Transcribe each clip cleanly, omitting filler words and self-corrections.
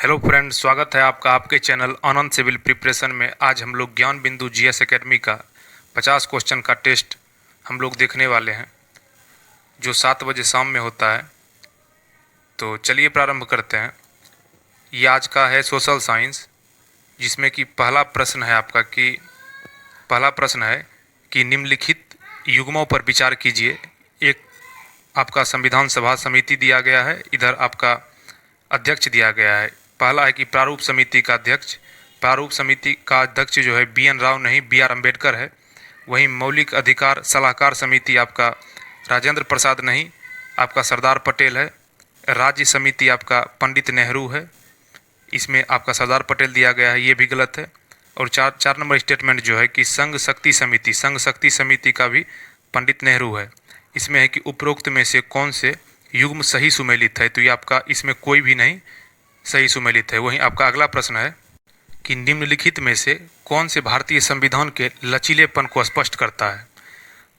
Hello friend, स्वागत है आपका आपके चैनल आनंद सिविल प्रिपरेशन में। आज हम लोग ज्ञान बिंदु जीएस एकेडमी का 50 क्वेश्चन का टेस्ट हम लोग देखने वाले हैं, जो 7 बजे शाम में होता है। तो चलिए प्रारंभ करते हैं। ये आज का है सोशल साइंस, जिसमें कि पहला प्रश्न है कि निम्नलिखित युग्मों पर विचार कीजिए। एक आपका संविधान सभा समिति दिया गया है, इधर आपका अध्यक्ष दिया गया है। पहला है कि प्रारूप समिति का अध्यक्ष। प्रारूप समिति का अध्यक्ष जो है BN राव नहीं, BR अम्बेडकर है। वहीं मौलिक अधिकार सलाहकार समिति आपका राजेंद्र प्रसाद नहीं, आपका सरदार पटेल है। राज्य समिति आपका पंडित नेहरू है, इसमें आपका सरदार पटेल दिया गया है, ये भी गलत है। और चार नंबर स्टेटमेंट जो है कि संघ शक्ति समिति का भी पंडित नेहरू है। इसमें है कि उपरोक्त में से कौन से युग्म सही सुमेलित है, तो ये आपका इसमें कोई भी नहीं सही सुमेलित है। वहीं आपका अगला प्रश्न है कि निम्नलिखित में से कौन से भारतीय संविधान के लचीलेपन को स्पष्ट करता है।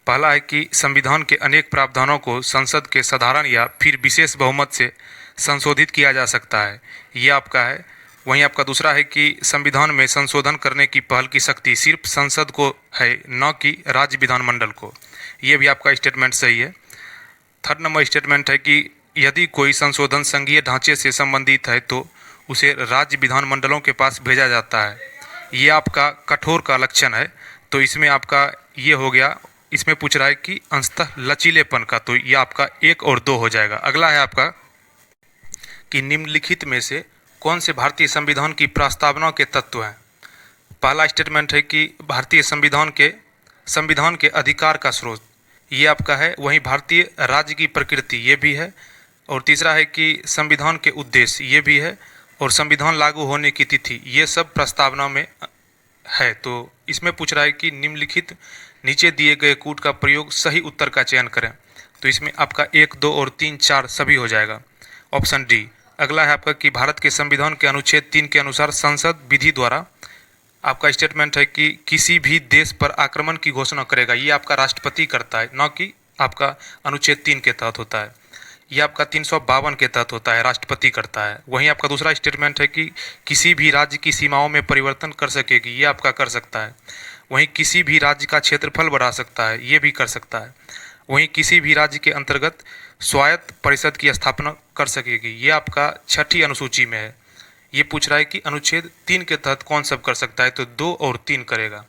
पहला है कि संविधान के अनेक प्रावधानों को संसद के साधारण या फिर विशेष बहुमत से संशोधित किया जा सकता है, ये आपका है। वहीं आपका दूसरा है कि संविधान में संशोधन करने की पहल की शक्ति सिर्फ संसद को है, न कि राज्य विधानमंडल को, ये भी आपका स्टेटमेंट सही है। थर्ड नंबर स्टेटमेंट है कि यदि कोई संशोधन संघीय ढांचे से संबंधित है तो उसे राज्य विधानमंडलों के पास भेजा जाता है, ये आपका कठोर का लक्षण है। तो इसमें आपका ये हो गया। इसमें पूछ रहा है कि अंशतः लचीलेपन का, तो ये आपका 1 और 2 हो जाएगा। अगला है आपका कि निम्नलिखित में से कौन से भारतीय संविधान की प्रस्तावना के तत्व हैं। पहला स्टेटमेंट है कि भारतीय संविधान के अधिकार का स्रोत, ये आपका है। वहीं भारतीय राज्य की प्रकृति, ये भी है। और तीसरा है कि संविधान के उद्देश्य, ये भी है। और संविधान लागू होने की तिथि, ये सब प्रस्तावना में है। तो इसमें पूछ रहा है कि निम्नलिखित नीचे दिए गए कूट का प्रयोग सही उत्तर का चयन करें, तो इसमें आपका 1, 2 और 3, 4 सभी हो जाएगा, ऑप्शन डी। अगला है आपका कि भारत के संविधान के अनुच्छेद 3 के अनुसार संसद विधि द्वारा, आपका स्टेटमेंट है कि किसी भी देश पर आक्रमण की घोषणा करेगा, ये आपका राष्ट्रपति करता है, न कि आपका अनुच्छेद 3 के तहत होता है। ये आपका 352 के तहत होता है, राष्ट्रपति करता है। वहीं आपका दूसरा स्टेटमेंट है कि किसी भी राज्य की सीमाओं में परिवर्तन कर सकेगी, ये आपका कर सकता है। वहीं किसी भी राज्य का क्षेत्रफल बढ़ा सकता है, ये भी कर सकता है। वहीं किसी भी राज्य के अंतर्गत स्वायत्त परिषद की स्थापना कर सकेगी, ये आपका 6ठी अनुसूची में है। ये पूछ रहा है कि अनुच्छेद 3 के तहत कौन सब कर सकता है, तो 2 और 3 करेगा,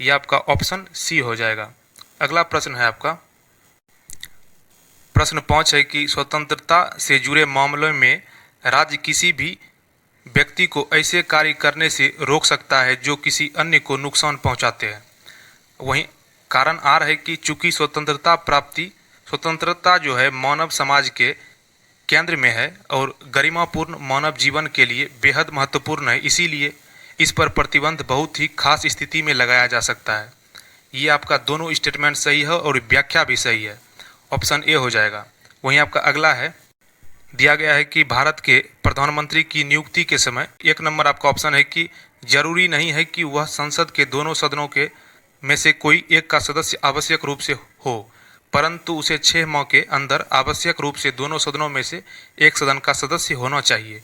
ये आपका ऑप्शन सी हो जाएगा। अगला प्रश्न है आपका प्रश्न 5 है कि स्वतंत्रता से जुड़े मामलों में राज्य किसी भी व्यक्ति को ऐसे कार्य करने से रोक सकता है जो किसी अन्य को नुकसान पहुंचाते हैं। वहीं कारण आर है कि चूंकि स्वतंत्रता जो है मानव समाज के केंद्र में है और गरिमापूर्ण मानव जीवन के लिए बेहद महत्वपूर्ण है, इसीलिए इस पर प्रतिबंध बहुत ही खास स्थिति में लगाया जा सकता है। ये आपका दोनों स्टेटमेंट सही है और व्याख्या भी सही है, ऑप्शन ए हो जाएगा। वहीं आपका अगला है, दिया गया है कि भारत के प्रधानमंत्री की नियुक्ति के समय 1 नंबर आपका ऑप्शन है कि जरूरी नहीं है कि वह संसद के दोनों सदनों के में से कोई एक का सदस्य आवश्यक रूप से हो, परंतु उसे 6 माह के अंदर आवश्यक रूप से दोनों सदनों में से एक सदन का सदस्य होना चाहिए।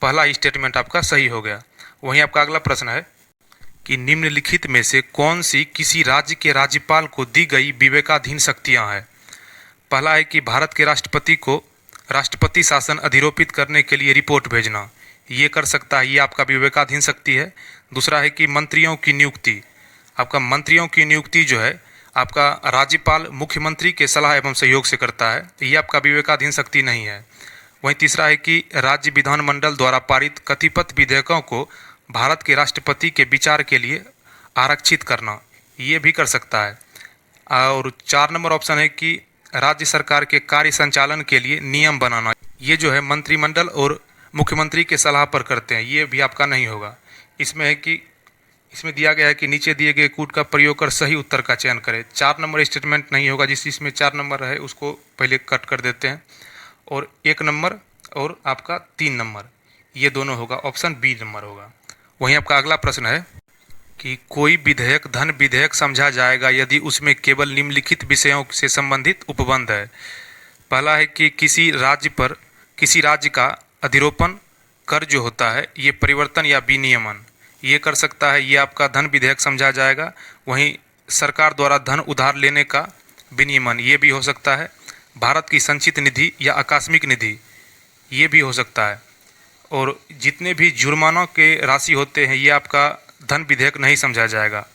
पहला स्टेटमेंट आपका सही हो गया। वहीं आपका अगला प्रश्न है कि निम्नलिखित में से कौन सी किसी राज्य के राज्यपाल को दी गई विवेकाधीन शक्तियां हैं। पहला है कि भारत के राष्ट्रपति को राष्ट्रपति शासन अधिरोपित करने के लिए रिपोर्ट भेजना, ये कर सकता है, ये आपका विवेकाधीन शक्ति है। दूसरा है कि मंत्रियों की नियुक्ति, आपका मंत्रियों की नियुक्ति जो है आपका राज्यपाल मुख्यमंत्री के सलाह एवं सहयोग से करता है, ये आपका विवेकाधीन शक्ति नहीं है। वहीं तीसरा है कि राज्य विधानमंडल द्वारा पारित कथित विधेयकों को भारत के राष्ट्रपति के विचार के लिए आरक्षित करना, ये भी कर सकता है। और 4 नंबर ऑप्शन है कि राज्य सरकार के कार्य संचालन के लिए नियम बनाना, ये जो है मंत्रिमंडल और मुख्यमंत्री के सलाह पर करते हैं, ये भी आपका नहीं होगा। इसमें है कि इसमें दिया गया है कि नीचे दिए गए कूट का प्रयोग कर सही उत्तर का चयन करें। 4 नंबर स्टेटमेंट नहीं होगा, जिसमें 4 नंबर है उसको पहले कट कर देते हैं, और 1 नंबर और आपका 3 नंबर, ये दोनों होगा, ऑप्शन बी नंबर होगा। वहीं आपका अगला प्रश्न है कि कोई विधेयक धन विधेयक समझा जाएगा यदि उसमें केवल निम्नलिखित विषयों से संबंधित उपबंध है। पहला है कि किसी राज्य का अधिरोपण कर जो होता है ये परिवर्तन या विनियमन ये कर सकता है, ये आपका धन विधेयक समझा जाएगा। वहीं सरकार द्वारा धन उधार लेने का विनियमन ये भी हो सकता है। भारत की संचित निधि या आकस्मिक निधि ये भी हो सकता है। और जितने भी जुर्माना के राशि होते हैं ये आपका धन विधेयक नहीं समझा जाएगा।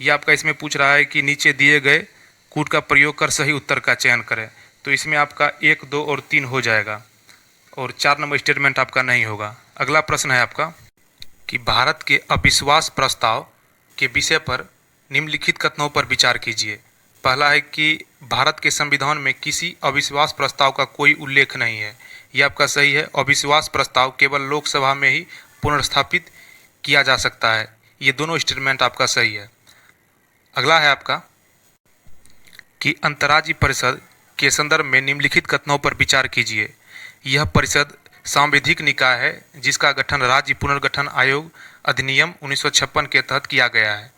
ये आपका इसमें पूछ रहा है कि नीचे दिए गए कूट का प्रयोग कर सही उत्तर का चयन करें, तो इसमें आपका 1, 2 और 3 हो जाएगा और 4 नंबर स्टेटमेंट आपका नहीं होगा। अगला प्रश्न है आपका कि भारत के अविश्वास प्रस्ताव के विषय पर निम्नलिखित कथनों पर विचार कीजिए। पहला है कि भारत के संविधान में किसी अविश्वास प्रस्ताव का कोई उल्लेख नहीं है। यह आपका सही है। अविश्वास प्रस्ताव केवल लोकसभा में ही पुनर्स्थापित किया जा सकता है। ये दोनों स्टेटमेंट आपका सही है। अगला है आपका कि अंतर्राज्यीय परिषद के संदर्भ में निम्नलिखित कथनों पर विचार कीजिए। यह परिषद सांविधिक निकाय है जिसका गठन राज्य पुनर्गठन आयोग अधिनियम 1956 के तहत किया गया है।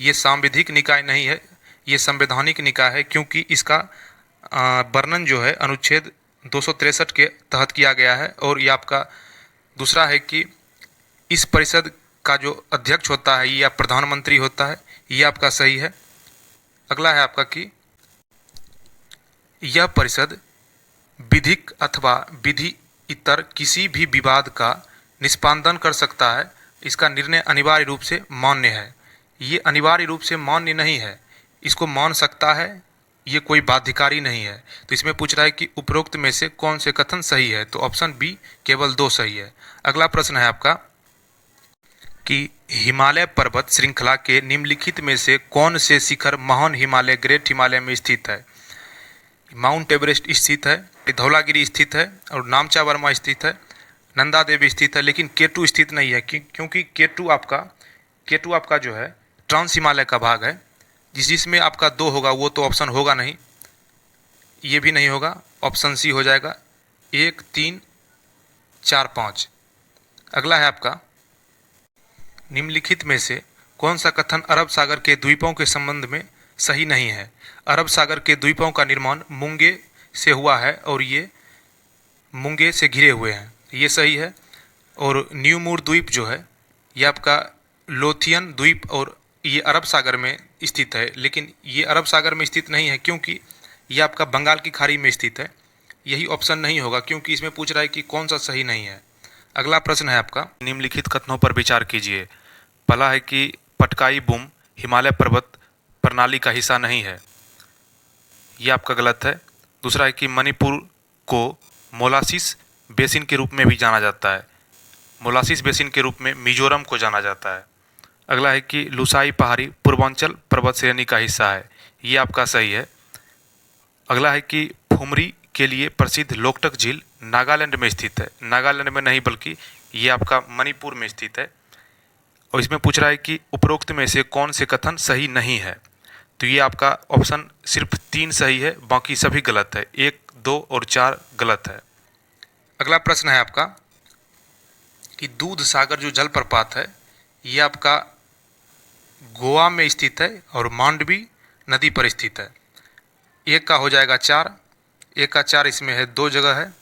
ये सांविधिक निकाय नहीं है, ये संवैधानिक निकाय है, क्योंकि इसका वर्णन जो है अनुच्छेद 263 के तहत किया गया है। और ये आपका दूसरा है कि इस परिषद का जो अध्यक्ष होता है या प्रधानमंत्री होता है, ये आपका सही है। अगला है आपका कि यह परिषद विधिक अथवा विधि इतर किसी भी विवाद का निष्पादन कर सकता है। इसका निर्णय अनिवार्य रूप से मान्य है। ये अनिवार्य रूप से मान्य नहीं है, इसको मान सकता है, ये कोई बाध्यकारी नहीं है। तो इसमें पूछ रहा है कि उपरोक्त में से कौन से कथन सही है, तो ऑप्शन बी केवल 2 सही है। अगला प्रश्न है आपका कि हिमालय पर्वत श्रृंखला के निम्नलिखित में से कौन से शिखर महान हिमालय ग्रेट हिमालय में स्थित है। माउंट एवरेस्ट स्थित है, धौलागिरी स्थित है और नामचा वर्मा स्थित है, नंदा देवी स्थित है, लेकिन केटू स्थित नहीं है। क्योंकि केटू आपका जो है ट्रांस हिमालय का भाग है। जिसमें आपका 2 होगा वो तो ऑप्शन होगा नहीं, ये भी नहीं होगा, ऑप्शन सी हो जाएगा 1, 3, 4, 5। अगला है आपका निम्नलिखित में से कौन सा कथन अरब सागर के द्वीपों के संबंध में सही नहीं है। अरब सागर के द्वीपों का निर्माण मूंगे से हुआ है और ये मूंगे से घिरे हुए हैं, ये सही है। और न्यूमूर द्वीप जो है ये आपका लोथियन द्वीप और ये अरब सागर में स्थित है, लेकिन ये अरब सागर में स्थित नहीं है क्योंकि ये आपका बंगाल की खाड़ी में स्थित है। यही ऑप्शन नहीं होगा क्योंकि इसमें पूछ रहा है कि कौन सा सही नहीं है। अगला प्रश्न है आपका निम्नलिखित कथनों पर विचार कीजिए। पहला है कि पटकाई बुम हिमालय पर्वत प्रणाली का हिस्सा नहीं है, ये आपका गलत है। दूसरा है कि मणिपुर को मोलासिस बेसिन के रूप में भी जाना जाता है, मोलासिस बेसिन के रूप में मिजोरम को जाना जाता है। अगला है कि लुसाई पहाड़ी पूर्वांचल पर्वत श्रेणी का हिस्सा है, ये आपका सही है। अगला है कि फुमरी के लिए प्रसिद्ध लोकटक झील नागालैंड में स्थित है, नागालैंड में नहीं बल्कि ये आपका मणिपुर में स्थित है। और इसमें पूछ रहा है कि उपरोक्त में से कौन से कथन सही नहीं है, तो ये आपका ऑप्शन सिर्फ 3 सही है, बाकी सभी गलत है। 1, 2 और 4 गलत है। अगला प्रश्न है आपका कि दूध सागर जो जलप्रपात है ये आपका गोवा में स्थित है और मांडवी नदी पर स्थित है। एक का हो जाएगा 4, एक का 4 इसमें है, 2 जगह है,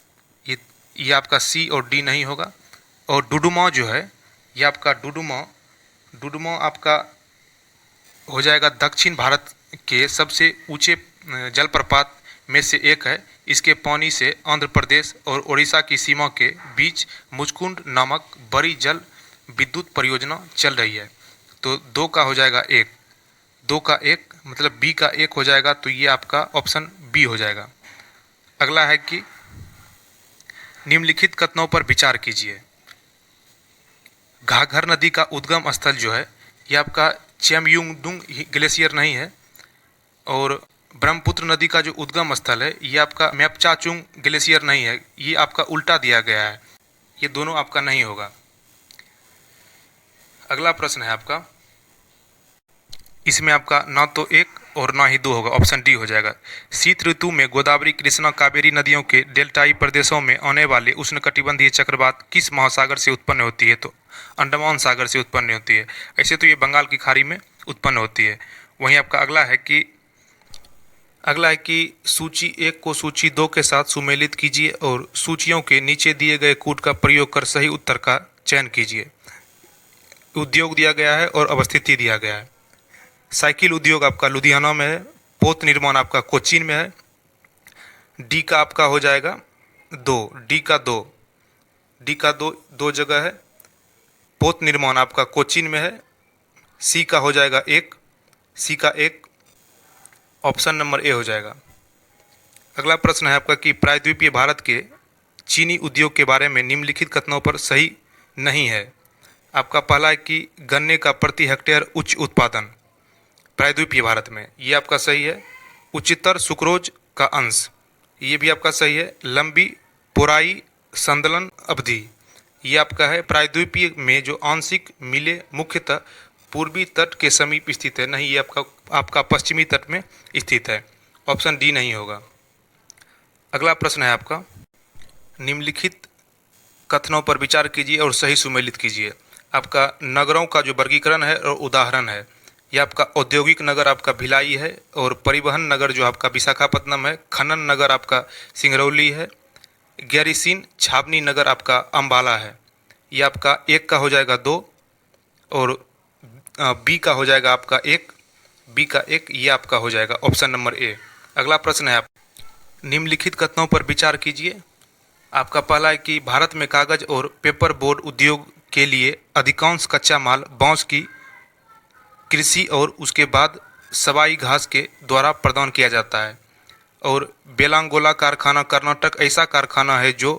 ये आपका सी और डी नहीं होगा। और डुडुमा जो है ये आपका डुडुमा आपका हो जाएगा दक्षिण भारत के सबसे ऊंचे जलप्रपात में से एक है। इसके पानी से आंध्र प्रदेश और ओडिशा की सीमा के बीच मुचकुंड नामक बड़ी जल विद्युत परियोजना चल रही है। तो 2 का हो जाएगा 1, 2 का 1 मतलब बी का 1 हो जाएगा, तो ये आपका ऑप्शन बी हो जाएगा। अगला है कि निम्नलिखित कथनों पर विचार कीजिए। घाघर नदी का उद्गम स्थल जो है ये आपका चेमयुंगडुंग ग्लेशियर नहीं है। और ब्रह्मपुत्र नदी का जो उद्गम स्थल है ये आपका मेपचाचुंग ग्लेशियर नहीं है, ये आपका उल्टा दिया गया है, ये दोनों आपका नहीं होगा। अगला प्रश्न है आपका, इसमें आपका ना तो 1 और ना ही 2 होगा, ऑप्शन डी हो जाएगा। शीत ऋतु में गोदावरी कृष्णा कावेरी नदियों के डेल्टाई प्रदेशों में आने वाले उष्णकटिबंधीय चक्रवात किस महासागर से उत्पन्न होती है, तो अंडमान सागर से उत्पन्न होती है। ऐसे तो ये बंगाल की खाड़ी में उत्पन्न होती है। वहीं आपका अगला है कि अगला है कि सूची 1 को सूची 2 के साथ सुमेलित कीजिए और सूचियों के नीचे दिए गए कूट का प्रयोग कर सही उत्तर का चयन कीजिए। उद्योग दिया गया है और अवस्थिति दिया गया है। साइकिल उद्योग आपका लुधियाना में है, पोत निर्माण आपका कोचीन में है। डी का आपका हो जाएगा 2, डी का दो जगह है। पोत निर्माण आपका कोचीन में है। सी का हो जाएगा 1, सी का 1, ऑप्शन नंबर ए हो जाएगा। अगला प्रश्न है आपका कि प्रायद्वीपीय भारत के चीनी उद्योग के बारे में निम्नलिखित कथनों पर सही नहीं है। आपका पहला है कि गन्ने का प्रति हेक्टेयर उच्च उत्पादन प्रायद्वीपीय भारत में, ये आपका सही है। उच्चतर सुक्रोज का अंश, ये भी आपका सही है। लंबी पोराई संदलन अवधि, ये आपका है। प्रायद्वीपीय में जो आंशिक मिले मुख्यतः पूर्वी तट के समीप स्थित है, नहीं, ये आपका पश्चिमी तट में स्थित है। ऑप्शन डी नहीं होगा। अगला प्रश्न है आपका, निम्नलिखित कथनों पर विचार कीजिए और सही सुमेलित कीजिए। आपका नगरों का जो वर्गीकरण है और उदाहरण है, यह आपका औद्योगिक नगर आपका भिलाई है और परिवहन नगर जो आपका विशाखापट्टनम है। खनन नगर आपका सिंगरौली है। गैरीसीन छावनी नगर आपका अम्बाला है। यह आपका 1 का हो जाएगा 2 और बी का हो जाएगा आपका 1, बी का 1, ये आपका हो जाएगा ऑप्शन नंबर ए। अगला प्रश्न है आप, निम्नलिखित कथनों पर विचार कीजिए। आपका पहला है कि भारत में कागज और पेपर बोर्ड उद्योग के लिए अधिकांश कच्चा माल बांस की कृषि और उसके बाद सवाई घास के द्वारा प्रदान किया जाता है। और बेलांगोला कारखाना कर्नाटक ऐसा कारखाना है जो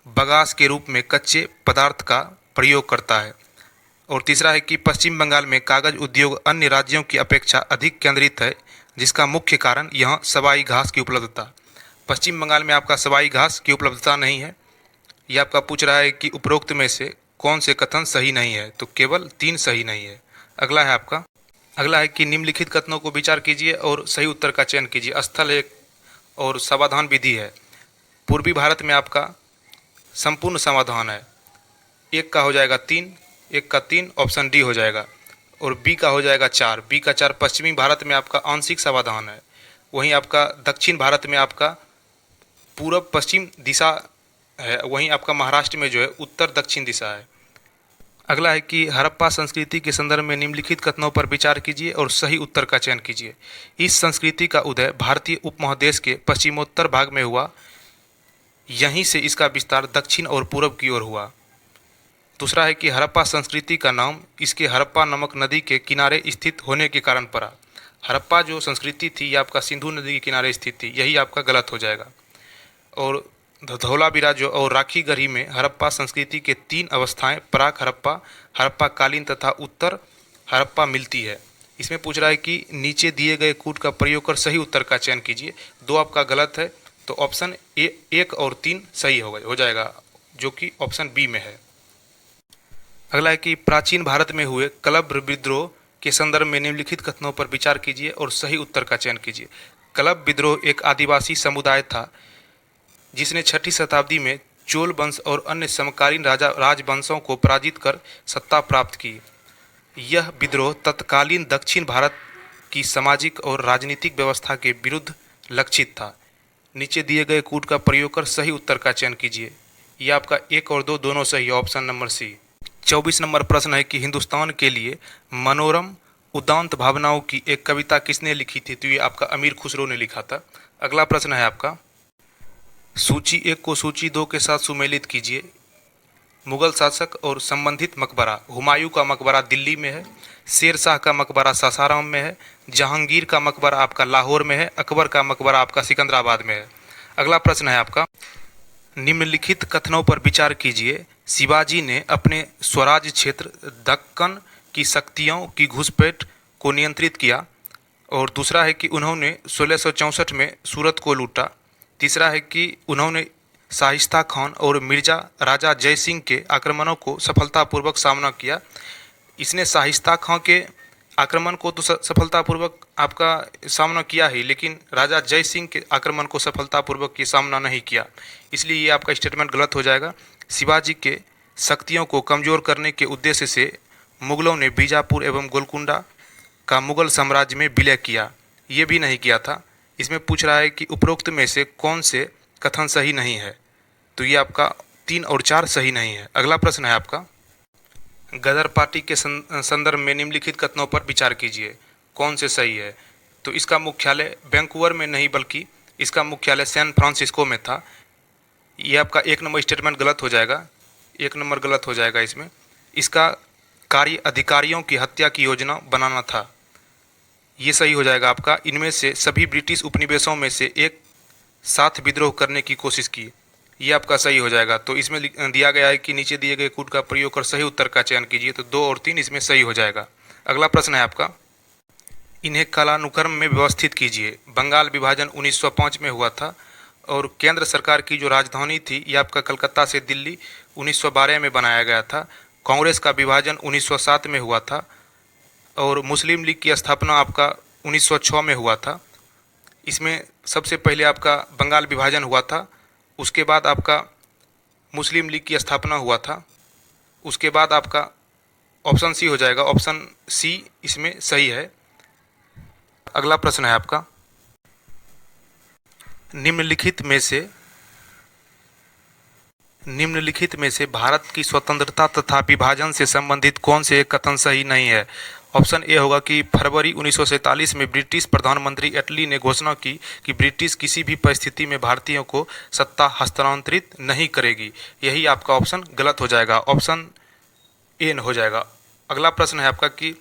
बगास के रूप में कच्चे पदार्थ का प्रयोग करता है। और तीसरा है कि पश्चिम बंगाल में कागज उद्योग अन्य राज्यों की अपेक्षा अधिक केंद्रित है, जिसका मुख्य कारण यहाँ सवाई घास की उपलब्धता। पश्चिम बंगाल में आपका सवाई घास की उपलब्धता नहीं है। यह आपका पूछ रहा है कि उपरोक्त में से कौन से कथन सही नहीं है, तो केवल 3 सही नहीं है। अगला है आपका, अगला है कि निम्नलिखित कथनों को विचार कीजिए और सही उत्तर का चयन कीजिए। स्थल एक और समाधान विधि है। पूर्वी भारत में आपका संपूर्ण समाधान है। 1 का हो जाएगा 3, 1 का 3, ऑप्शन डी हो जाएगा। और बी का हो जाएगा 4, बी का 4 पश्चिमी भारत में आपका आंशिक समाधान है। वहीं आपका दक्षिण भारत में आपका पूर्व पश्चिम दिशा है। वहीं आपका महाराष्ट्र में जो है उत्तर दक्षिण दिशा है। अगला है कि हड़प्पा संस्कृति के संदर्भ में निम्नलिखित कथनों पर विचार कीजिए और सही उत्तर का चयन कीजिए। इस संस्कृति का उदय भारतीय उपमहादेश के पश्चिमोत्तर भाग में हुआ। यहीं से इसका विस्तार दक्षिण और पूर्व की ओर हुआ। दूसरा है कि हड़प्पा संस्कृति का नाम इसके हड़प्पा नामक नदी के किनारे स्थित होने के कारण पड़ा। हड़प्पा जो संस्कृति थी यह आपका सिंधु नदी के किनारे स्थित थी, यही आपका गलत हो जाएगा। और धौलावीरा जो और राखी गढ़ी में हड़प्पा संस्कृति के 3 अवस्थाएं प्राक हड़प्पा, हड़प्पा कालीन तथा उत्तर हड़प्पा मिलती है। इसमें पूछ रहा है कि नीचे दिए गए कूट का प्रयोग कर सही उत्तर का चयन कीजिए। 2 आपका गलत है, तो ऑप्शन 1 और 3 सही हो जाएगा, जो कि ऑप्शन बी में है। अगला है कि प्राचीन भारत में हुए कलभ विद्रोह के संदर्भ में निम्नलिखित कथनों पर विचार कीजिए और सही उत्तर का चयन कीजिए। कलभ विद्रोह एक आदिवासी समुदाय था जिसने 6ठी शताब्दी में चोल वंश और अन्य समकालीन राजवंशों को पराजित कर सत्ता प्राप्त की। यह विद्रोह तत्कालीन दक्षिण भारत की सामाजिक और राजनीतिक व्यवस्था के विरुद्ध लक्षित था। नीचे दिए गए कूट का प्रयोग कर सही उत्तर का चयन कीजिए। यह आपका 1 और 2 दोनों सही है, ऑप्शन नंबर सी। 24 नंबर प्रश्न है कि हिंदुस्तान के लिए मनोरम उदांत भावनाओं की एक कविता किसने लिखी थी, तो ये आपका अमीर खुसरो ने लिखा था। अगला प्रश्न है आपका, सूची 1 को सूची 2 के साथ सुमेलित कीजिए। मुगल शासक और संबंधित मकबरा, हुमायूं का मकबरा दिल्ली में है, शेर शाह का मकबरा सासाराम में है, जहांगीर का मकबरा आपका लाहौर में है, अकबर का मकबरा आपका सिकंदराबाद में है। अगला प्रश्न है आपका, निम्नलिखित कथनों पर विचार कीजिए। शिवाजी ने अपने स्वराज क्षेत्र दक्कन की शक्तियों की घुसपैठ को नियंत्रित किया। और दूसरा है कि उन्होंने 1664 में सूरत को लूटा। तीसरा है कि उन्होंने शाहिस्ता खान और मिर्जा राजा जय सिंह के आक्रमणों को सफलतापूर्वक सामना किया। इसने शाहिस्ता खान के आक्रमण को तो सफलतापूर्वक आपका सामना किया ही, लेकिन राजा जय सिंह के आक्रमण को सफलतापूर्वक ये सामना नहीं किया, इसलिए ये आपका स्टेटमेंट गलत हो जाएगा। शिवाजी के शक्तियों को कमज़ोर करने के उद्देश्य से मुगलों ने बीजापुर एवं गोलकुंडा का मुगल साम्राज्य में विलय किया, ये भी नहीं किया था। इसमें पूछ रहा है कि उपरोक्त में से कौन से कथन सही नहीं है। तो ये आपका 3 और 4 सही नहीं है। अगला प्रश्न है आपका, गदर पार्टी के संदर्भ में निम्नलिखित कथनों पर विचार कीजिए, कौन से सही है। तो इसका मुख्यालय वैंकूवर में नहीं बल्कि इसका मुख्यालय सैन फ्रांसिस्को में था। ये आपका 1 नंबर स्टेटमेंट गलत हो जाएगा, 1 नंबर गलत हो जाएगा इसमें। इसका कार्य अधिकारियों की हत्या की योजना बनाना था, ये सही हो जाएगा आपका। इनमें से सभी ब्रिटिश उपनिवेशों में से एक साथ विद्रोह करने की कोशिश की, ये आपका सही हो जाएगा। तो इसमें दिया गया है कि नीचे दिए गए कूट का प्रयोग कर सही उत्तर का चयन कीजिए। तो 2 और 3 इसमें सही हो जाएगा। अगला प्रश्न है आपका, इन्हें कालानुक्रम में व्यवस्थित कीजिए। बंगाल विभाजन 1905 में हुआ था और केंद्र सरकार की जो राजधानी थी ये आपका कलकत्ता से दिल्ली 1912 में बनाया गया था। कांग्रेस का विभाजन 1907 में हुआ था और मुस्लिम लीग की स्थापना आपका 1906 में हुआ था। इसमें सबसे पहले आपका बंगाल विभाजन हुआ था, उसके बाद आपका मुस्लिम लीग की स्थापना हुआ था, उसके बाद आपका ऑप्शन सी हो जाएगा, ऑप्शन सी इसमें सही है। अगला प्रश्न है आपका, निम्नलिखित में से भारत की स्वतंत्रता तथा विभाजन से संबंधित कौन से एक कथन सही नहीं है। ऑप्शन ए होगा कि फरवरी 1947 में ब्रिटिश प्रधानमंत्री एटली ने घोषणा की कि ब्रिटिश किसी भी परिस्थिति में भारतीयों को सत्ता हस्तांतरित नहीं करेगी। यही आपका ऑप्शन गलत हो जाएगा, ऑप्शन ए हो जाएगा। अगला प्रश्न है आपका कि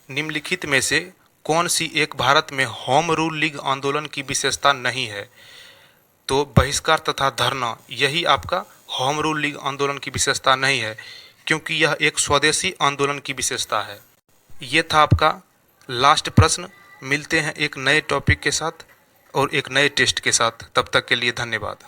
निम्नलिखित में से कौन सी एक भारत में होम रूल लीग आंदोलन की विशेषता नहीं है। तो बहिष्कार तथा धरना, यही आपका होम रूल लीग आंदोलन की विशेषता नहीं है, क्योंकि यह एक स्वदेशी आंदोलन की विशेषता है। ये था आपका लास्ट प्रश्न। मिलते हैं एक नए टॉपिक के साथ और एक नए टेस्ट के साथ, तब तक के लिए धन्यवाद।